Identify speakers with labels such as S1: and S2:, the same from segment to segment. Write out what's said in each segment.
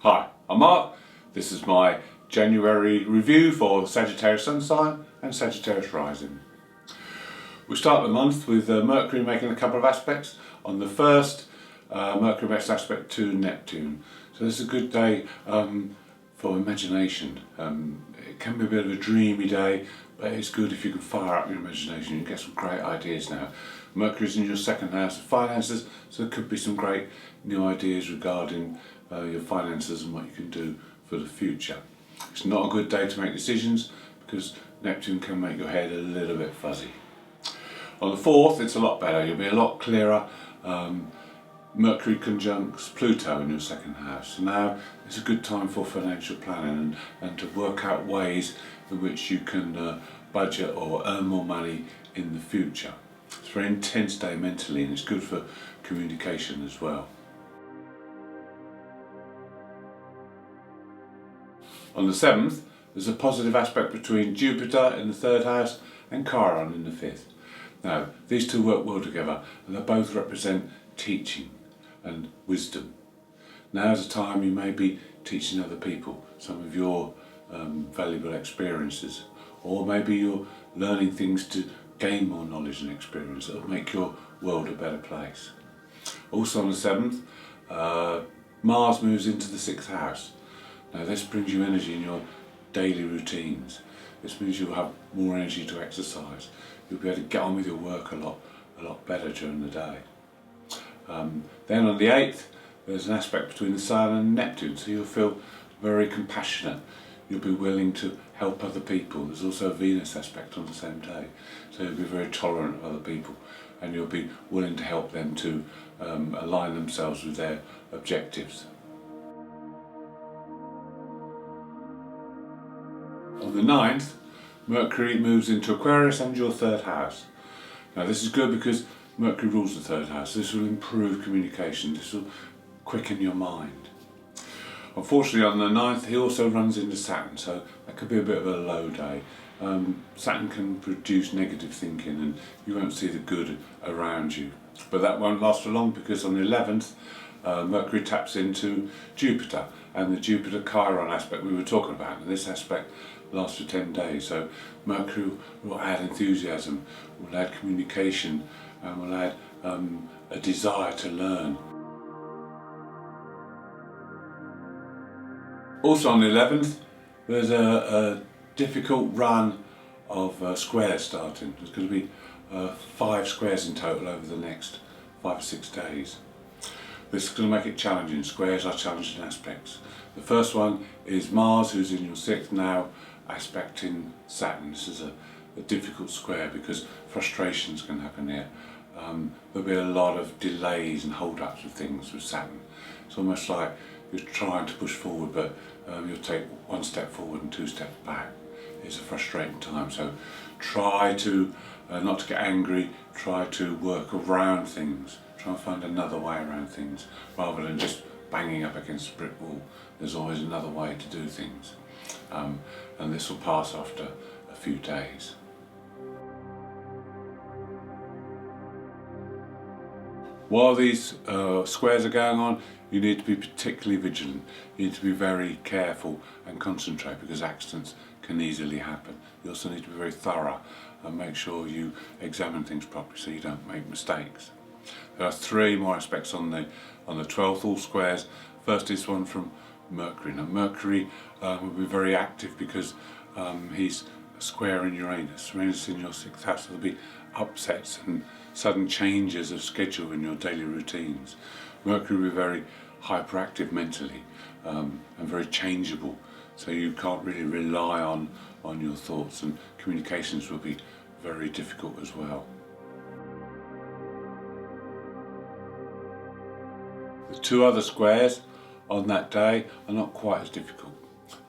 S1: Hi, I'm Mark. This is my January review for Sagittarius Sun sign and Sagittarius rising. We start the month with Mercury making a couple of aspects. On the 1st, Mercury makes an aspect to Neptune. So this is a good day for imagination. It can be a bit of a dreamy day, but it's good if you can fire up your imagination. You can get some great ideas now. Mercury's in your second house of finances, so there could be some great new ideas regarding your finances and what you can do for the future. It's not a good day to make decisions because Neptune can make your head a little bit fuzzy. On the 4th, it's a lot better. You'll be a lot clearer. Mercury conjuncts Pluto in your second house. So now it's a good time for financial planning and to work out ways in which you can budget or earn more money in the future. It's a very intense day mentally, and it's good for communication as well. On the 7th, there's a positive aspect between Jupiter in the 3rd house and Chiron in the 5th. Now, these two work well together, and they both represent teaching and wisdom. Now's the time you may be teaching other people some of your valuable experiences, or maybe you're learning things to gain more knowledge and experience that will make your world a better place. Also on the 7th, Mars moves into the 6th house. Now this brings you energy in your daily routines. This means you'll have more energy to exercise. You'll be able to get on with your work a lot better during the day. Then on the 8th, there's an aspect between the Sun and Neptune, so you'll feel very compassionate. You'll be willing to help other people. There's also a Venus aspect on the same day, so you'll be very tolerant of other people, and you'll be willing to help them to align themselves with their objectives. On the 9th, Mercury moves into Aquarius and your 3rd house. Now this is good because Mercury rules the 3rd house. This will improve communication. This will quicken your mind. Unfortunately on the 9th he also runs into Saturn, so that could be a bit of a low day. Saturn can produce negative thinking and you won't see the good around you. But that won't last for long because on the 11th Mercury taps into Jupiter, and the Jupiter-Chiron aspect we were talking about, and this aspect lasts for 10 days. So Mercury will add enthusiasm, will add communication, and will add a desire to learn. Also on the 11th, there's a difficult run of squares starting. There's going to be 5 squares in total over the next 5 or 6 days. This is going to make it challenging. Squares are challenging aspects. The first one is Mars, who's in your 6th now, aspecting Saturn. This is a difficult square because frustrations can happen here. There'll be a lot of delays and hold-ups with things with Saturn. It's almost like you're trying to push forward, but you'll take 1 step forward and 2 steps back. It's a frustrating time, so try to not to get angry, try to work around things, try and find another way around things, rather than just banging up against a brick wall. There's always another way to do things, and this will pass after a few days. While these squares are going on, you need to be particularly vigilant. You need to be very careful and concentrate because accidents can easily happen. You also need to be very thorough and make sure you examine things properly so you don't make mistakes. There are 3 more aspects on the 12th, all squares. First is one from Mercury. Now Mercury will be very active because he's squaring Uranus. Uranus in your 6th house, so there'll be upsets and sudden changes of schedule in your daily routines. Mercury will be very hyperactive mentally and very changeable, so you can't really rely on your thoughts, and communications will be very difficult as well. The 2 other squares on that day are not quite as difficult.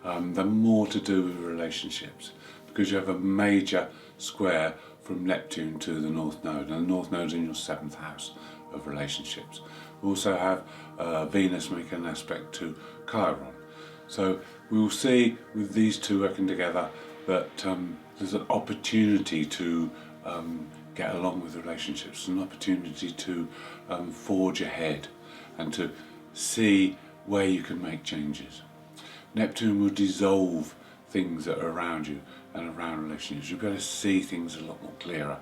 S1: They're more to do with relationships because you have a major square from Neptune to the North Node, and the North Node is in your 7th house of relationships. We also have Venus making an aspect to Chiron. So we will see with these 2 working together that there's an opportunity to get along with relationships, an opportunity to forge ahead and to see where you can make changes. Neptune will dissolve things that are around you and around relationships. You'll be able to see things a lot more clearer.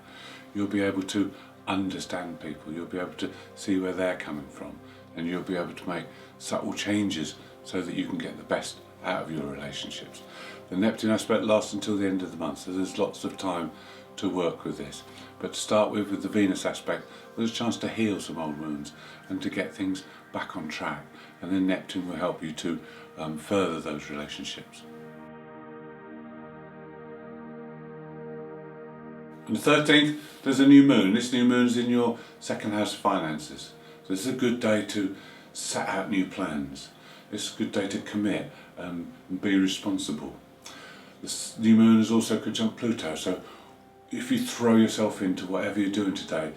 S1: You'll be able to understand people. You'll be able to see where they're coming from, and you'll be able to make subtle changes so that you can get the best out of your relationships. The Neptune aspect lasts until the end of the month, so there's lots of time to work with this. But to start with the Venus aspect, there's a chance to heal some old wounds and to get things back on track, and then Neptune will help you to further those relationships. On the 13th, there's a new moon. This new moon's in your second house of finances. So this is a good day to set out new plans. It's a good day to commit and be responsible. This new moon is also conjunct Pluto, so if you throw yourself into whatever you're doing today,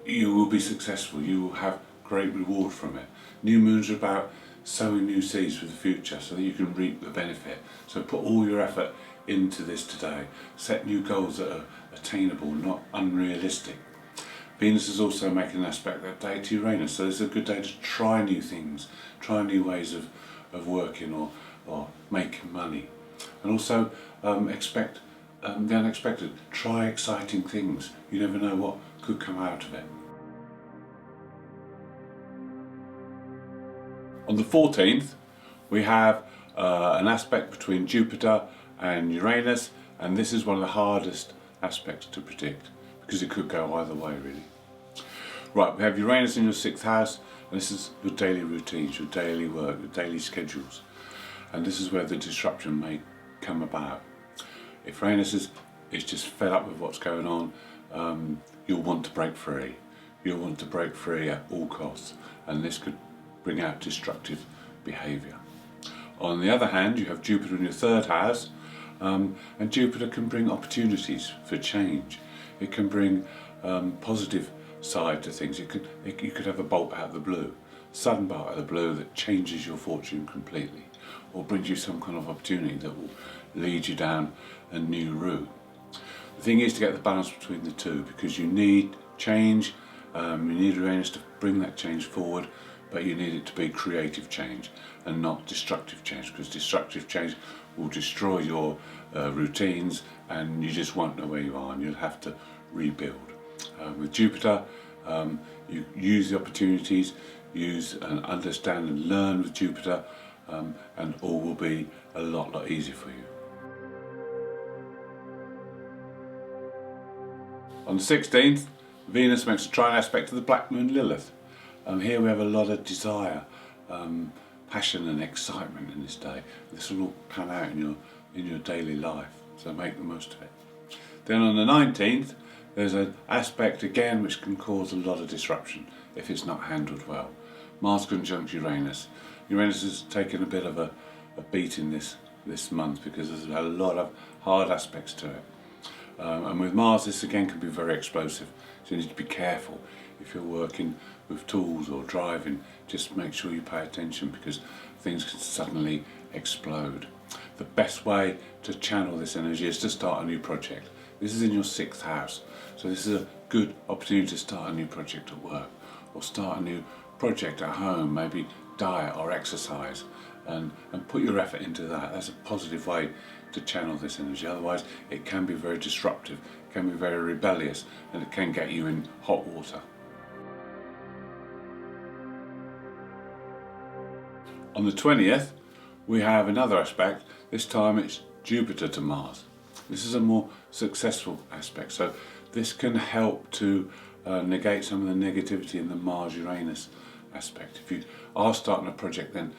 S1: you will be successful. You will have great reward from it. New moons are about sowing new seeds for the future so that you can reap the benefit. So put all your effort into this today. Set new goals that are attainable, not unrealistic. Venus is also making an aspect that day to Uranus, so it's a good day to try new things, try new ways of working or making money. And also expect the unexpected. Try exciting things. You never know what could come out of it. On the 14th, we have an aspect between Jupiter and Uranus, and this is one of the hardest aspects to predict because it could go either way, really. Right, we have Uranus in your 6th house, and this is your daily routines, your daily work, your daily schedules, and this is where the disruption may come about. If Uranus is just fed up with what's going on, you'll want to break free. You'll want to break free at all costs, and this could bring out destructive behaviour. On the other hand, you have Jupiter in your 3rd house, and Jupiter can bring opportunities for change. It can bring positive side to things. You could have a bolt out of the blue, sudden bolt out of the blue that changes your fortune completely, or brings you some kind of opportunity that will lead you down a new route. The thing is to get the balance between the two, because you need change, you need Uranus to bring that change forward, but you need it to be creative change and not destructive change, because destructive change will destroy your routines and you just won't know where you are and you'll have to rebuild. With Jupiter, you use the opportunities, use and understand and learn with Jupiter, and all will be a lot easier for you. On the 16th, Venus makes a trine aspect to the Black Moon Lilith. Here we have a lot of desire, passion and excitement in this day. This will all pan out in your daily life, so make the most of it. Then on the 19th, there's an aspect again which can cause a lot of disruption if it's not handled well. Mars conjunct Uranus. Uranus has taken a bit of a beating this month because there's a lot of hard aspects to it. And with Mars, this again can be very explosive, so you need to be careful. If you're working with tools or driving, just make sure you pay attention because things can suddenly explode. The best way to channel this energy is to start a new project. This is in your 6th house, so this is a good opportunity to start a new project at work or start a new project at home, maybe diet or exercise, and put your effort into that. That's a positive way to channel this energy. Otherwise it can be very disruptive, it can be very rebellious, and it can get you in hot water. On the 20th, we have another aspect. This time it's Jupiter to Mars. This is a more successful aspect, so this can help to negate some of the negativity in the Mars-Uranus aspect. If you are starting a project, then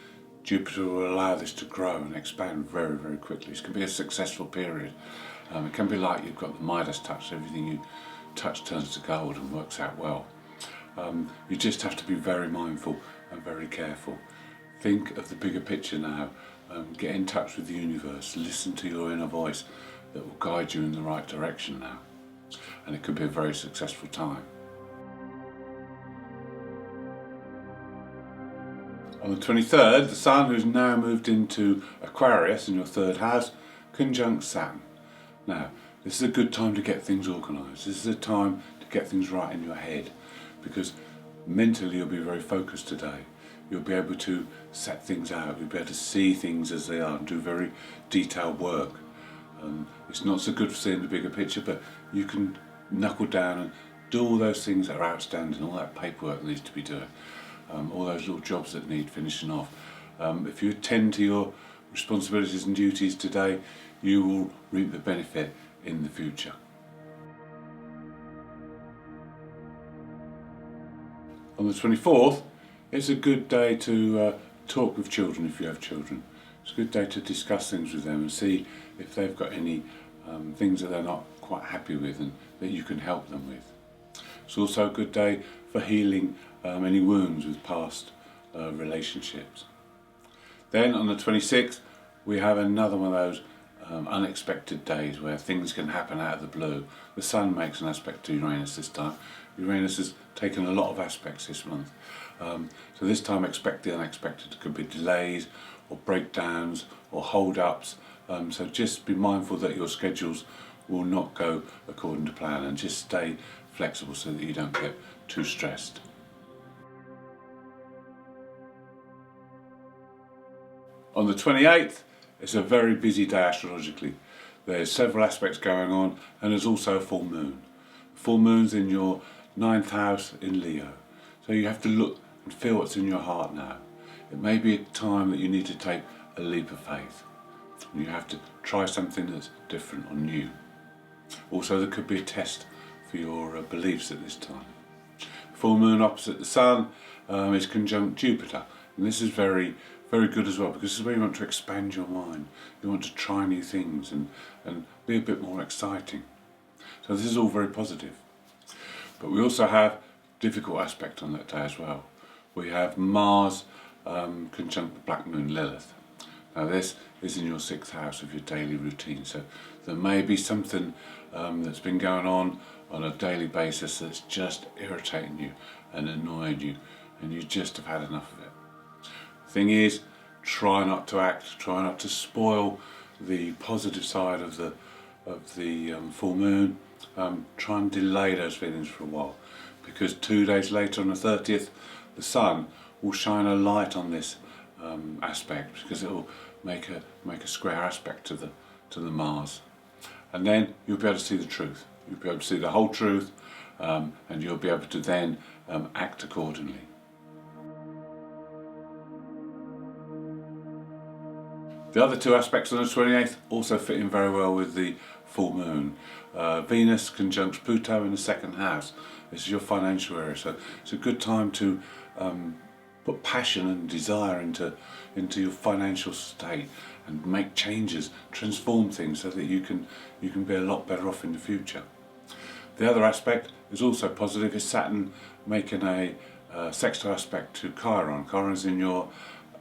S1: Jupiter will allow this to grow and expand very quickly. This can be a successful period. It can be like you've got the Midas touch, everything you touch turns to gold and works out well. You just have to be very mindful and very careful. Think of the bigger picture now. Get in touch with the universe, listen to your inner voice that will guide you in the right direction now. And it could be a very successful time. On the 23rd, the Sun, who's now moved into Aquarius in your 3rd house, conjunct Saturn. Now, this is a good time to get things organised. This is a time to get things right in your head, because mentally you'll be very focused today. you'll be able to set things out, you'll be able to see things as they are and do very detailed work. It's not so good for seeing the bigger picture, but you can knuckle down and do all those things that are outstanding, all that paperwork that needs to be done, all those little jobs that need finishing off. If you attend to your responsibilities and duties today, you will reap the benefit in the future. On the 24th, it's a good day to talk with children if you have children. It's a good day to discuss things with them and see if they've got any things that they're not quite happy with and that you can help them with. It's also a good day for healing any wounds with past relationships. Then on the 26th, we have another one of those unexpected days where things can happen out of the blue. The Sun makes an aspect to Uranus this time. Uranus has taken a lot of aspects this month. So this time expect the unexpected. It could be delays or breakdowns or hold-ups. So just be mindful that your schedules will not go according to plan, and just stay flexible so that you don't get too stressed. On the 28th, it's a very busy day astrologically. There's several aspects going on, and there's also a full moon. Full moon's in your 9th house in Leo. So you have to look and feel what's in your heart now. It may be a time that you need to take a leap of faith. You have to try something that's different or new. Also, there could be a test for your beliefs at this time. Full moon opposite the Sun is conjunct Jupiter, and this is very good as well, because this is where you want to expand your mind. You want to try new things and be a bit more exciting. So this is all very positive. But we also have difficult aspect on that day as well. We have Mars conjunct the black moon Lilith. Now this is in your 6th house of your daily routine, so there may be something that's been going on a daily basis that's just irritating you and annoying you, and you just have had enough of it. The thing is, try not to act, try not to spoil the positive side of the full moon. Try and delay those feelings for a while, because 2 days later on the 30th, the Sun will shine a light on this aspect, because it will make a square aspect to the Mars, and then you'll be able to see the truth. You'll be able to see the whole truth, and you'll be able to then act accordingly. The other two aspects on the 28th also fit in very well with the full moon. Venus conjuncts Pluto in the 2nd house. This is your financial area, so it's a good time to put passion and desire into your financial state and make changes, transform things so that you can be a lot better off in the future. The other aspect is also positive, is Saturn making a sextile aspect to Chiron. Chiron's in your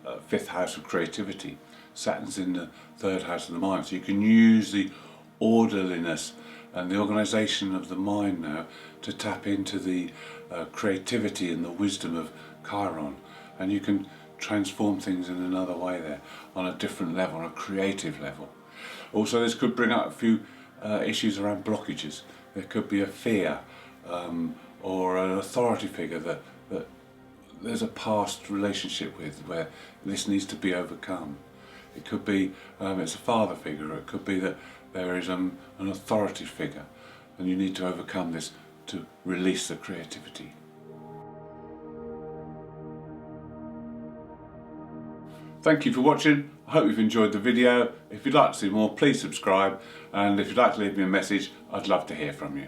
S1: 5th house of creativity. Saturn's in the 3rd house of the mind, so you can use the orderliness and the organisation of the mind now to tap into the creativity and the wisdom of Chiron, and you can transform things in another way there, on a different level, on a creative level. Also, this could bring up a few issues around blockages. There could be a fear or an authority figure that there's a past relationship with, where this needs to be overcome. It could be it's a father figure, or it could be that there is an authority figure and you need to overcome this to release the creativity. Thank you for watching. I hope you've enjoyed the video. If you'd like to see more, please subscribe, and if you'd like to leave me a message, I'd love to hear from you.